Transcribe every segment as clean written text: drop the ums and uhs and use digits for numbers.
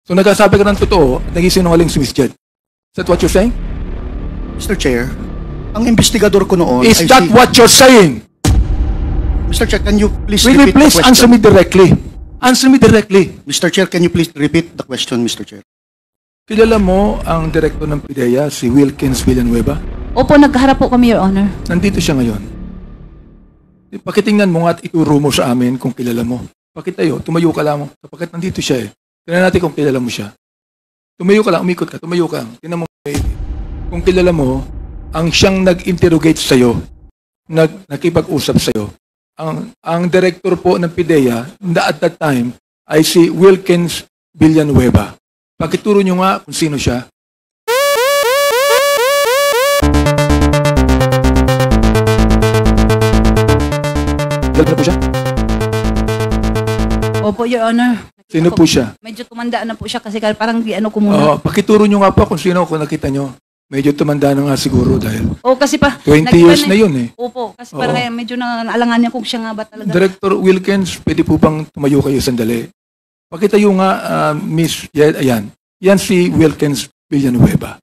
So nagsasabi ka ng totoo at nagsisinungaling si Ms. Jed. Is that what you're saying? Mr. Chair, ang investigador ko noon Is ay that si... what you're saying? Mr. Chair, can you please Will you repeat please the question? answer me directly? Answer me directly. Mr. Chair, can you please repeat the question, Mr. Chair? Kilala mo ang direktor ng PIDEA, si Wilkins Villanueva? Opo, nagkaharap po kami, Your Honor. Nandito siya ngayon. Pakitingnan mo nga at ituro mo sa amin kung kilala mo. Pakitayo, tumayo ka lang. Sapagkat nandito siya eh. Tingnan natin kung kilala mo siya. Tumayo ka lang, umikot ka, tumayo ka. Tingnan mo kung kilala mo ang siyang nag-interrogate sa'yo, nakipag-usap sa'yo. Ang director po ng PIDEA at that time ay si Wilkins Villanueva. Pakituro nyo nga kung sino siya. Kilala na po siya? Opo, Your Honor. Sino po siya? Medyo tumanda na po siya kasi parang di ano ko muna. Pakituro nyo nga po kung sino kung nakita nyo. Medyo tumanda na nga siguro dahil Kasi pa 20 years na yun eh. Opo, kasi parang medyo naalangan niya kung siya nga ba talaga. Director Wilkins, pwede po bang tumayo kayo sandali? Pakitayo nga, Miss, ayan. Yan si Wilkins Villanueva.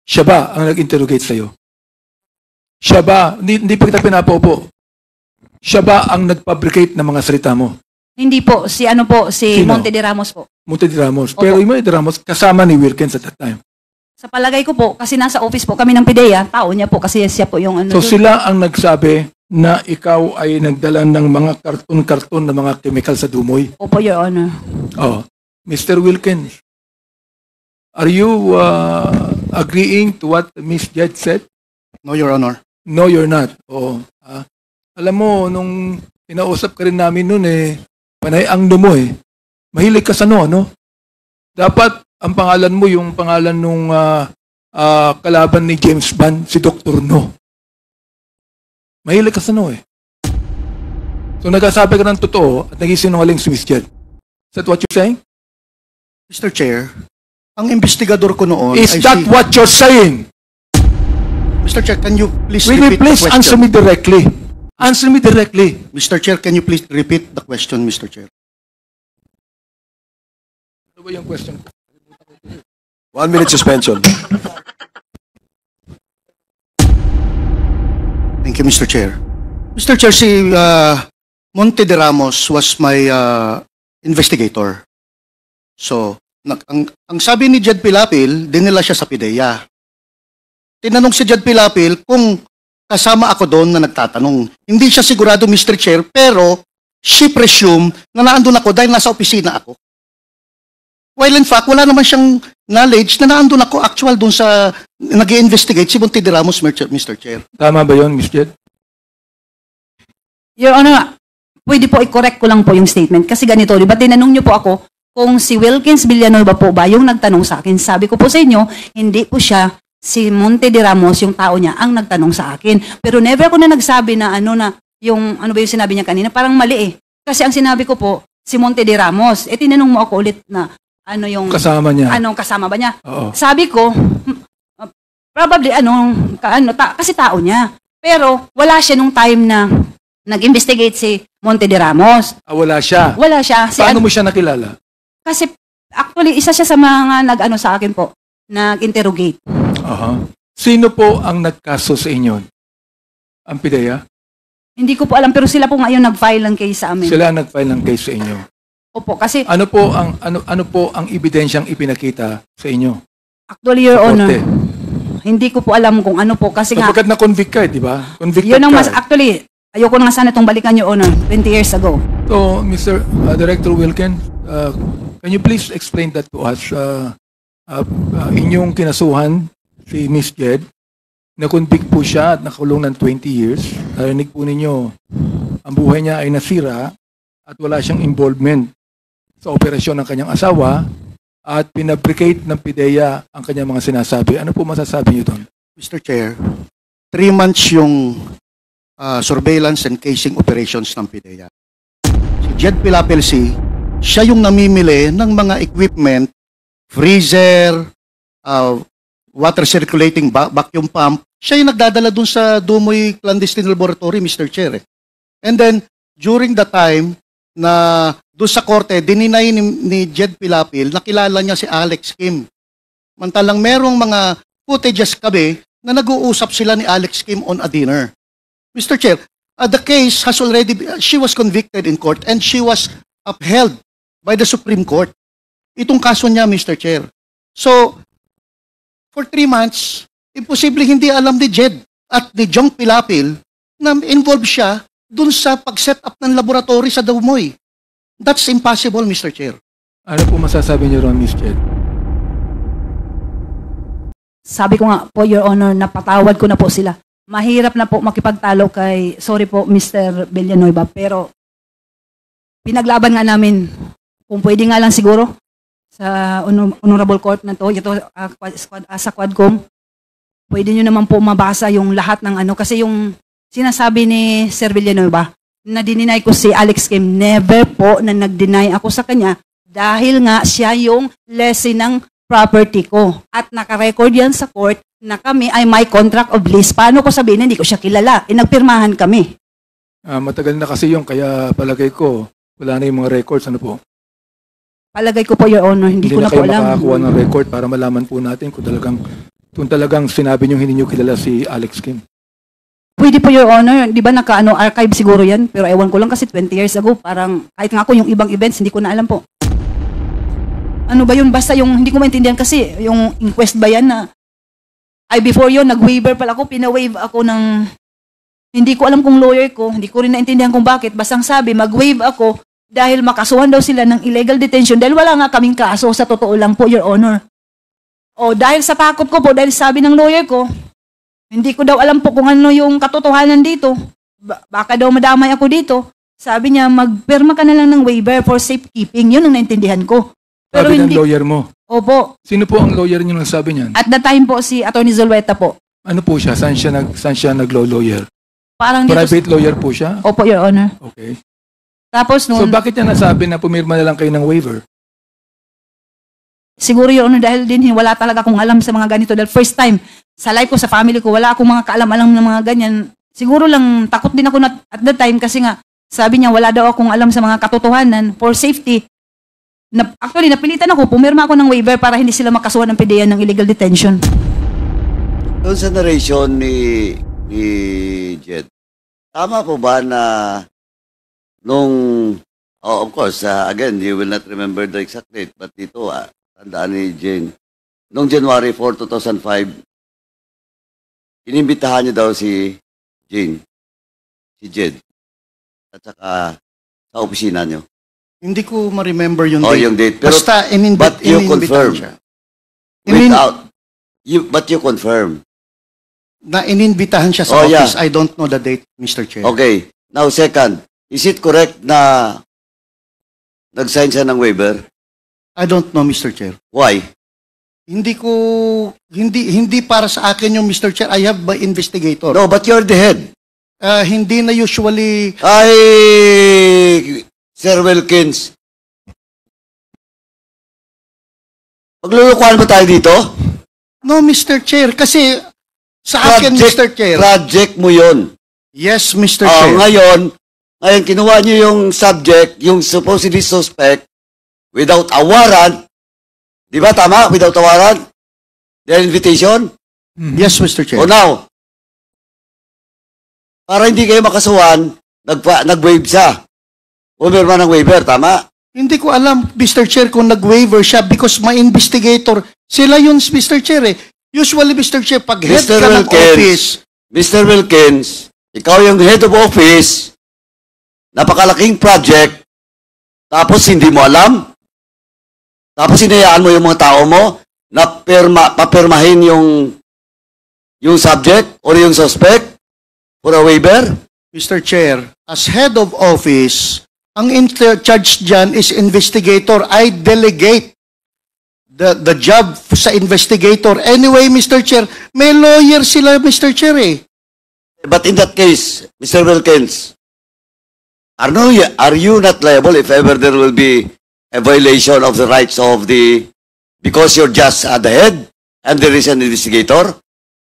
Siya ba ang nag-interrogate sa'yo? Siya ba, hindi pa kita pinapaupo, siya ba ang nag-fabricate ng mga salita mo? Hindi po, si Sino? Monte de Ramos po. Monte de Ramos. Opo. Pero yung Monte de Ramos, kasama ni Wilkins at that time. Sa palagay ko po, kasi nasa office po kami ng PIDEA, tao niya po kasi siya po yung ano. So sila ang nagsabi na ikaw ay nagdala ng mga karton-karton na mga chemical sa dumoy. Opo, Your Honor. Mr. Wilkins, are you agreeing to what Miss Jed said? No, Your Honor. No, you're not. Alam mo, nung inausap ka rin namin noon panay ang mo mahilig ka sa no? Dapat ang pangalan mo yung pangalan nung kalaban ni James Bond, si Dr. No. Mahilig ka sa no So nagsasabi ka ng totoo at nagsisinungaling si Ms. Jed. Is that what you're saying? Mr. Chair, ang investigador ko noon Is ay that si... what you're saying? Mr. Chair, can you please Will you repeat please the question? answer me directly? Answer me directly. Mr. Chair, can you please repeat the question, Mr. Chair? Ano ba yung question? 1 minute suspension. Thank you, Mr. Chair. Mr. Chair, si Monte de Ramos was my investigator. So, ang sabi ni Jed Pilapil, dinala siya sa PIDEA. Tinanong si Jed Pilapil kung kasama ako doon na nagtatanong. Hindi siya sigurado, Mr. Chair, pero she presumed na naandun ako dahil nasa opisina ako. While in fact, wala naman siyang knowledge na naandun ako actual doon sa nag-i-investigate si Monte de Ramos, Mr. Chair. Tama ba yun, Ms. Jed? Your Honor, pwede po i-correct ko lang po yung statement. Kasi ganito, di ba tinanong niyo po ako kung si Wilkins Villanueva po ba yung nagtanong sa akin. Sabi ko po sa inyo, hindi po siya si Monte de Ramos, yung tao niya, ang nagtanong sa akin. Pero never ako na nagsabi na yung ano ba yung sinabi niya kanina, parang mali Kasi ang sinabi ko po, si Monte de Ramos. Tinanong mo ako ulit na ano yung... Kasama niya. Anong kasama ba niya? Oo. Sabi ko, probably kasi tao niya. Pero wala siya nung time na nag-investigate si Monte de Ramos. Wala siya. Wala siya. Paano mo siya nakilala? Kasi actually, isa siya sa mga nag-ano sa akin po, nag-interrogate. Sino po ang nagkaso sa inyo? Ang PIDEA? Hindi ko po alam, pero sila po ngayon nag-file ng case sa amin. Sila ang nag-file ng case sa inyo. Opo, kasi Ano po ang ebidensyang ipinakita sa inyo? actually, Your Sa Honor, korte? hindi ko po alam kung ano po. Kasi nga, Sapagkat na-convict ka, di ba? Convicted yun ang ka. mas, actually, ayoko na nga sana itong balikan, Your Honor, 20 years ago. So, Mr. Director Wilkins, can you please explain that to us? Inyong kinasuhan si Miss Jed, na-convict po siya at nakulong ng 20 years. Narinig po ninyo, ang buhay niya ay nasira at wala siyang involvement sa operasyon ng kanyang asawa at pinabricate ng PIDEA ang kanyang mga sinasabi. Ano po masasabi niyo doon? Mr. Chair, 3 months yung surveillance and casing operations ng PIDEA. Si Jed Pilapil siya yung namimili ng mga equipment, freezer, water circulating vacuum pump. Siya yung nagdadala dun sa Dumoy Clandestine Laboratory, Mr. Chair. And then, during the time na doon sa korte, dininay ni Jed Pilapil na kilala niya si Alex Kim. Mantalang merong mga footages kami na nag-uusap sila ni Alex Kim on a dinner. Mr. Chair, the case has already, she was convicted in court and she was upheld by the Supreme Court. Itong kaso niya, Mr. Chair. So, for 3 months, imposible hindi alam ni Jed at ni Jong Pilapil na involved siya dun sa pag-set up ng laboratory sa Daumoy. That's impossible, Mr. Chair. Ano po masasabi niyo ron, Ms. Jed? Sabi ko nga po, Your Honor, napatawad ko na po sila. Mahirap na po makipagtalo kay, sorry po, Mr. Villanueva, pero pinaglaban nga namin, kung pwede nga lang siguro, sa Honorable Court na to, ito sa Quadcom, pwede nyo naman po mabasa yung lahat ng ano, kasi yung sinasabi ni Sir Villanueva, na dininay ko si Alex Kim, never po na nag-deny ako sa kanya dahil nga siya yung lessee ng property ko. At nakarecord yan sa court na kami ay may contract of lease. Paano ko sabihin na hindi ko siya kilala? Nagpirmahan kami. Matagal na kasi yung kaya palagay ko, wala na yung mga records. Ano po? Palagay ko po, Your Honor, hindi ko na po kayo alam. makakuha ng record para malaman po natin kung talagang sinabi niyo hindi niyo kilala si Alex Kim. Pwede po, Your Honor. Di ba archive siguro yan? Pero ewan ko lang kasi 20 years ago, parang kahit nga ako yung ibang events, hindi ko na alam po. Ano ba yun? Basta yung, hindi ko maintindihan kasi, yung inquest ba yan na, before yun, nag-waiver pala ako, pina-waive ako ng, hindi ko alam kung lawyer ko, hindi ko rin naintindihan kung bakit. Bastang sabi, mag-waive ako dahil makasuhan daw sila ng illegal detention dahil wala nga kaming kaso, sa totoo lang po, Your Honor. O dahil sa takot ko po, dahil sabi ng lawyer ko, hindi ko daw alam po kung ano yung katotohanan dito. Baka daw madamay ako dito. Sabi niya, magpirma ka na lang ng waiver for safekeeping. Yun ang naintindihan ko. Pero Sabi hindi. ng lawyer mo. Opo. Sino po ang lawyer niyo nagsabi niyan? At the time po, si Atty. Zulueta po. Ano po siya? Saan siya nag-lawyer? Parang dito. Private lawyer po siya? Opo, Your Honor. Okay. Tapos So noon, bakit niya nasabi na pumirma na lang kayo ng waiver? siguro, Your Honor, dahil din wala talaga akong alam sa mga ganito. Dahil first time, sa life ko, sa family ko, wala akong mga kaalam-alam ng mga ganyan. Siguro lang, takot din ako at the time kasi nga, sabi niya, wala daw akong alam sa mga katotohanan for safety. Actually, napilitan ako, pumirma ako ng waiver para hindi sila makasuhan ng PDEA ng illegal detention. Doon sa narration ni Jed, tama po ba na of course, again, you will not remember the exact date, but dito, tandaan ni Jane, noong January 4, 2005, inimbitahan niyo daw si Jane, si Jed, at saka sa opisina niyo. Hindi ko ma-remember yung Oh, date. yung date. Pero, Basta but you confirm. siya. But you confirm. Na ininbitahan siya sa Oh, yeah. office. I don't know the date, Mr. Chair. Okay. Now, second, is it correct na nag-sign siya ng waiver? I don't know, Mr. Chair. Why? Hindi para sa akin yung Mr. Chair. I have my investigator. No, but you're the head. Hindi na usually, Ay, Sir Wilkins. Maglulukuhan ba tayo dito? no, Mr. Chair. Kasi sa akin, Mr. Chair. Project mo yun. Yes, Mr. Oh, Chair. ngayon, kinuha niyo yung subject, yung supposedly suspect, without a warrant. Di ba tama? Without a warrant? Their invitation? Yes, Mr. Chair. O now, para hindi kayo makasuhan, nag-waive siya. Pumirma ng waiver, tama? Hindi ko alam, Mr. Chair, kung nag-waiver siya because my investigator, sila yun, Mr. Chair eh. Usually, Mr. Chair, pag head Mr. ka ng office, Mr. Wilkins, ikaw yung head of office, napakalaking project, tapos hindi mo alam, tapos hinayaan mo yung mga tao mo na papirmahin yung subject or yung suspect for a waiver? Mr. Chair, as head of office, ang in-charge dyan is investigator. I delegate the job sa investigator. Anyway, Mr. Chair, may lawyer sila, Mr. Chair eh. But in that case, Mr. Wilkins, are you not liable if ever there will be a violation of the rights of because you're just the head and there is an investigator?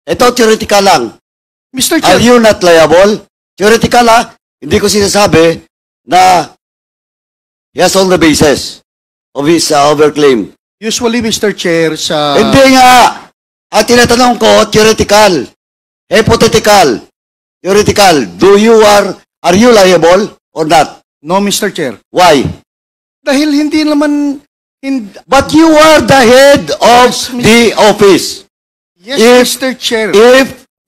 Ito, theoretical lang. Mr. Are Chair, you not liable? Theoretical hindi ko sinasabi na He has all the basis of his overclaim. Usually, Mr. Chair, sa... Hindi nga. At tinatanong ko, theoretical, hypothetical, theoretical. Are you liable or not? No, Mr. Chair. Why? Dahil hindi naman... But you are the head of Yes, Mr. the office. Yes, If- Mr. Chair.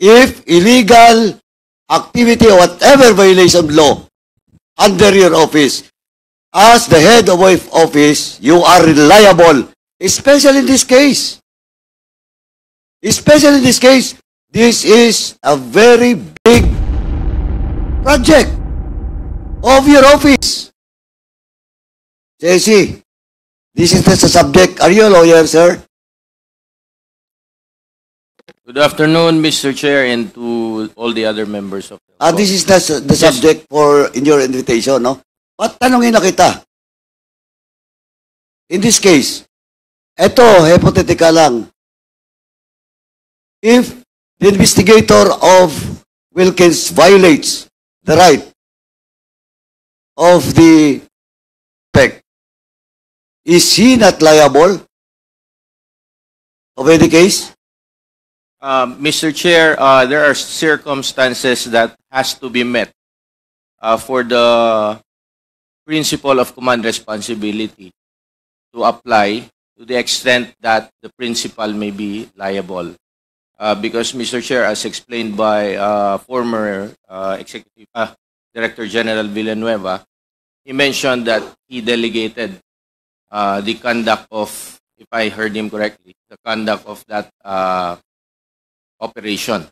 If illegal activity or whatever violation of law under your office, as the head of office, you are liable, especially in this case. Especially in this case, this is a very big project of your office. JC, this is the subject. Are you a lawyer, sir? Good afternoon, Mr. Chair, and to all the other members of the This is the subject for in your invitation, no? At tanongin na kita. In this case, eto, hypothetical lang. If the investigator of Wilkins violates the right of the PEC, is he not liable of any case? Mr. Chair, there are circumstances that has to be met for the principle of command responsibility to apply to the extent that the principal may be liable. Because, Mr. Chair, as explained by former Executive Director General Villanueva, he mentioned that he delegated the conduct of, if I heard him correctly, the conduct of that operation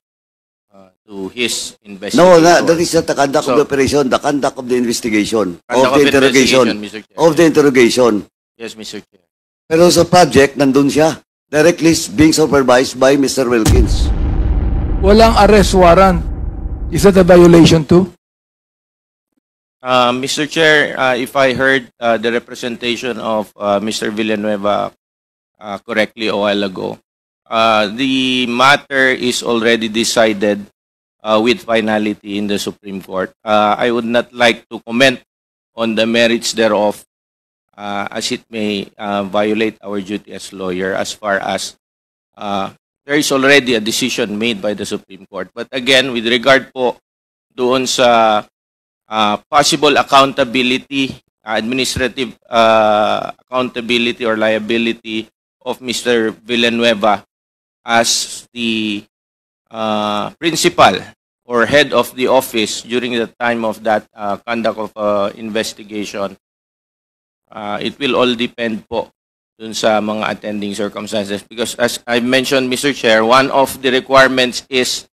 to his investigation. No, that is not the conduct of So- the operation, the conduct of the investigation, Conduct of the interrogation, Mr. Chair. of the interrogation. Yes, Mr. Chair. Pero sa project, nandun siya. Directly being supervised by Mr. Wilkins. Walang arrest warrant. Is that a violation too? Mr. Chair, if I heard the representation of Mr. Villanueva correctly a while ago, the matter is already decided with finality in the Supreme Court. I would not like to comment on the merits thereof as it may violate our duty as lawyer as far as there is already a decision made by the Supreme Court. But again, with regard po doon sa possible accountability, administrative accountability or liability of Mr. Villanueva as the principal or head of the office during the time of that conduct of investigation, it will all depend po dun sa mga attending circumstances. Because as I mentioned, Mr. Chair, one of the requirements is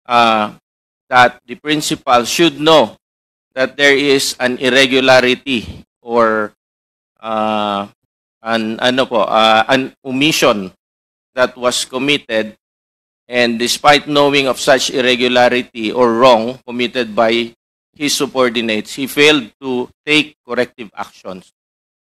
that the principal should know that there is an irregularity or an omission that was committed, and despite knowing of such irregularity or wrong committed by his subordinates, he failed to take corrective actions.